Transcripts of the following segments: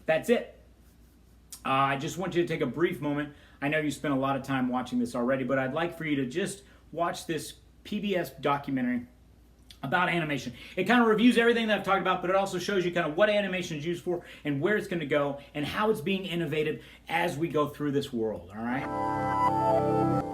that's it. I just want you to take a brief moment. I know you spent a lot of time watching this already, but I'd like for you to just watch this PBS documentary about animation. It kind of reviews everything that I've talked about, but it also shows you kind of what animation is used for and where it's going to go and how it's being innovated as we go through this world, all right?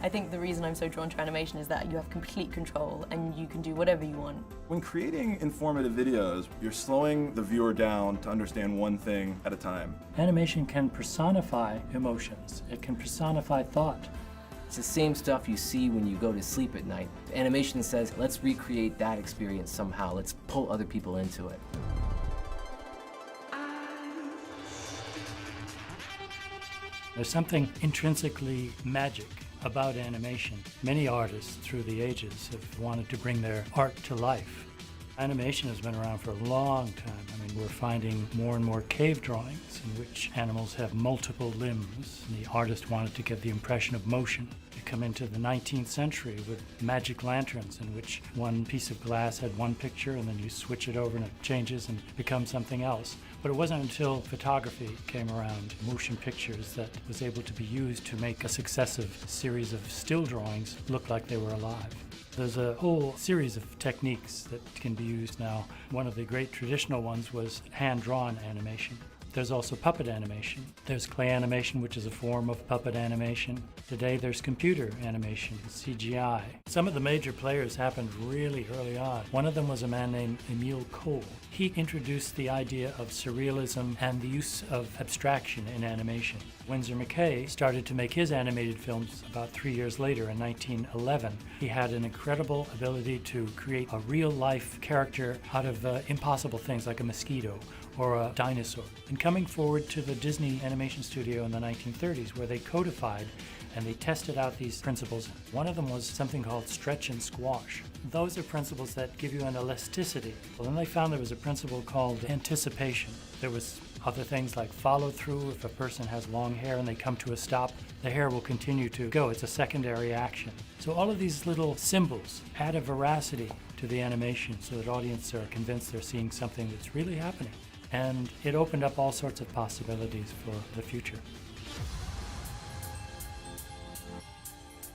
I think the reason I'm so drawn to animation is that you have complete control and you can do whatever you want. When creating informative videos, you're slowing the viewer down to understand one thing at a time. Animation can personify emotions. It can personify thought. It's the same stuff you see when you go to sleep at night. Animation says, let's recreate that experience somehow. Let's pull other people into it. There's something intrinsically magic about animation. Many artists through the ages have wanted to bring their art to life. Animation has been around for a long time. I mean, we're finding more and more cave drawings in which animals have multiple limbs. And the artist wanted to get the impression of motion. You come into the 19th century with magic lanterns in which one piece of glass had one picture and then you switch it over and it changes and becomes something else. But it wasn't until photography came around, motion pictures, that was able to be used to make a successive series of still drawings look like they were alive. There's a whole series of techniques that can be used now. One of the great traditional ones was hand-drawn animation. There's also puppet animation. There's clay animation, which is a form of puppet animation. Today there's computer animation, CGI. Some of the major players happened really early on. One of them was a man named Emile Cole. He introduced the idea of surrealism and the use of abstraction in animation. Winsor McCay started to make his animated films about 3 years later in 1911. He had an incredible ability to create a real-life character out of impossible things like a mosquito or a dinosaur. And coming forward to the Disney Animation Studio in the 1930s, where they codified and they tested out these principles. One of them was something called stretch and squash. Those are principles that give you an elasticity. Well, then they found there was a principle called anticipation. There was other things like follow through. If a person has long hair and they come to a stop, the hair will continue to go. It's a secondary action. So all of these little symbols add a veracity to the animation so that audiences are convinced they're seeing something that's really happening. And it opened up all sorts of possibilities for the future.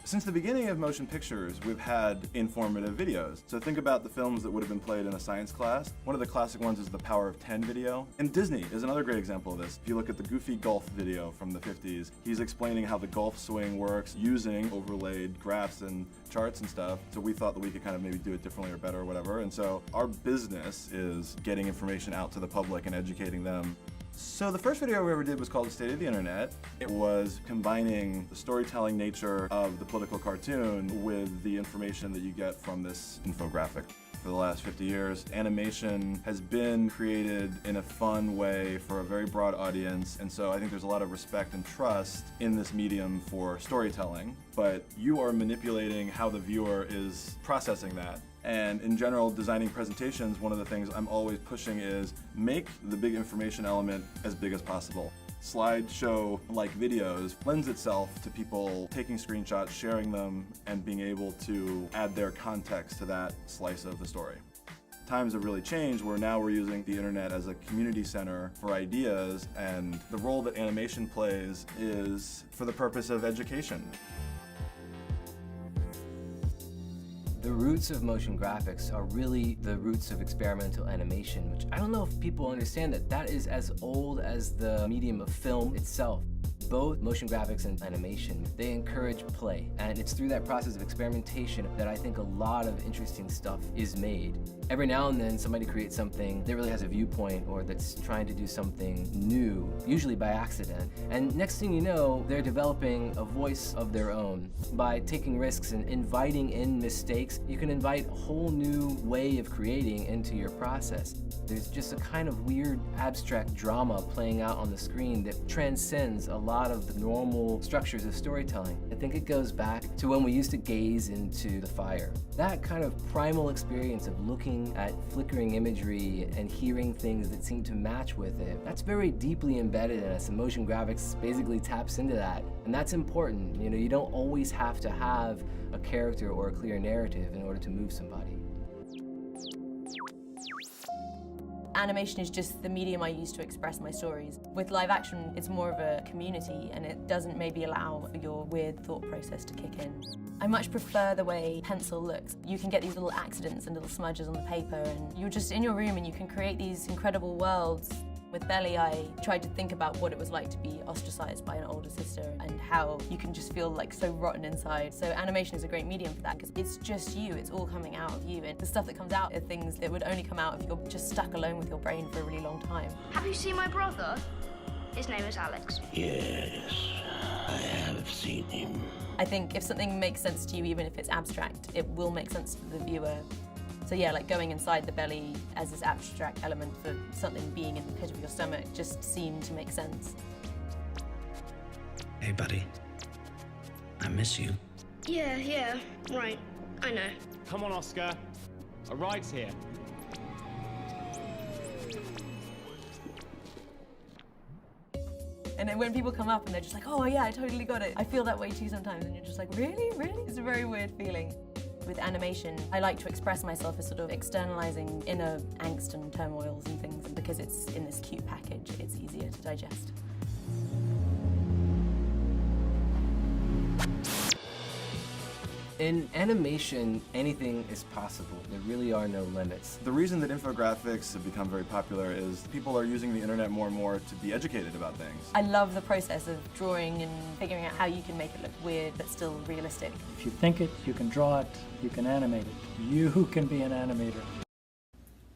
Since the beginning of motion pictures, we've had informative videos. So think about the films that would have been played in a science class. One of the classic ones is the Power of 10 video. And Disney is another great example of this. If you look at the Goofy Golf video from the 50s, he's explaining how the golf swing works using overlaid graphs and charts and stuff. So we thought that we could kind of maybe do it differently or better or whatever. And so our business is getting information out to the public and educating them. So the first video we ever did was called The State of the Internet. It was combining the storytelling nature of the political cartoon with the information that you get from this infographic. For the last 50 years, animation has been created in a fun way for a very broad audience, and so I think there's a lot of respect and trust in this medium for storytelling, but you are manipulating how the viewer is processing that. And in general, designing presentations, one of the things I'm always pushing is make the big information element as big as possible. Slideshow-like videos lends itself to people taking screenshots, sharing them, and being able to add their context to that slice of the story. Times have really changed where now we're using the internet as a community center for ideas, and the role that animation plays is for the purpose of education. The roots of motion graphics are really the roots of experimental animation, which I don't know if people understand that is as old as the medium of film itself. Both motion graphics and animation, they encourage play, and it's through that process of experimentation that I think a lot of interesting stuff is made. Every now and then somebody creates something that really has a viewpoint or that's trying to do something new, usually by accident, and next thing you know, they're developing a voice of their own. By taking risks and inviting in mistakes, you can invite a whole new way of creating into your process. There's just a kind of weird abstract drama playing out on the screen that transcends a lot of the normal structures of storytelling. I think it goes back to when we used to gaze into the fire. That kind of primal experience of looking at flickering imagery and hearing things that seem to match with it, that's very deeply embedded in us, and motion graphics basically taps into that. And that's important. You know, you don't always have to have a character or a clear narrative in order to move somebody. Animation is just the medium I use to express my stories. With live action, it's more of a community and it doesn't maybe allow your weird thought process to kick in. I much prefer the way pencil looks. You can get these little accidents and little smudges on the paper and you're just in your room and you can create these incredible worlds. With Belly, I tried to think about what it was like to be ostracized by an older sister and how you can just feel like so rotten inside. So animation is a great medium for that because it's just you, it's all coming out of you. And the stuff that comes out are things that would only come out if you're just stuck alone with your brain for a really long time. Have you seen my brother? His name is Alex. Yes, I have seen him. I think if something makes sense to you, even if it's abstract, it will make sense to the viewer. So yeah, like going inside the belly as this abstract element for something being in the pit of your stomach just seemed to make sense. Hey, buddy. I miss you. Yeah, right. I know. Come on, Oscar. A ride's here. And then when people come up and they're just like, oh yeah, I totally got it. I feel that way too sometimes, and you're just like, really? Really? It's a very weird feeling. With animation, I like to express myself as sort of externalizing inner angst and turmoils and things, and because it's in this cute package, it's easier to digest. In animation, anything is possible. There really are no limits. The reason that infographics have become very popular is people are using the internet more and more to be educated about things. I love the process of drawing and figuring out how you can make it look weird but still realistic. If you think it, you can draw it, you can animate it. You can be an animator.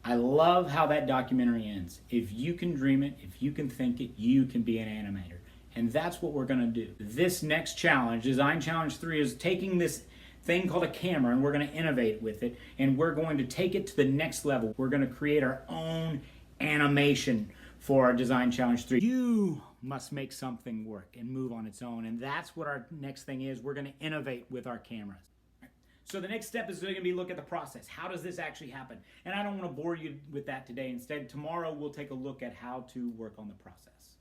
I love how that documentary ends. If you can dream it, if you can think it, you can be an animator. And that's what we're gonna do. This next challenge, Design Challenge 3, is taking this thing called a camera and we're gonna innovate with it and we're going to take it to the next level. We're gonna create our own animation for our Design Challenge 3. You must make something work and move on its own, and that's what our next thing is. We're gonna innovate with our cameras. So the next step is going to be look at the process. How does this actually happen? And I don't want to bore you with that today. Instead, tomorrow we'll take a look at how to work on the process.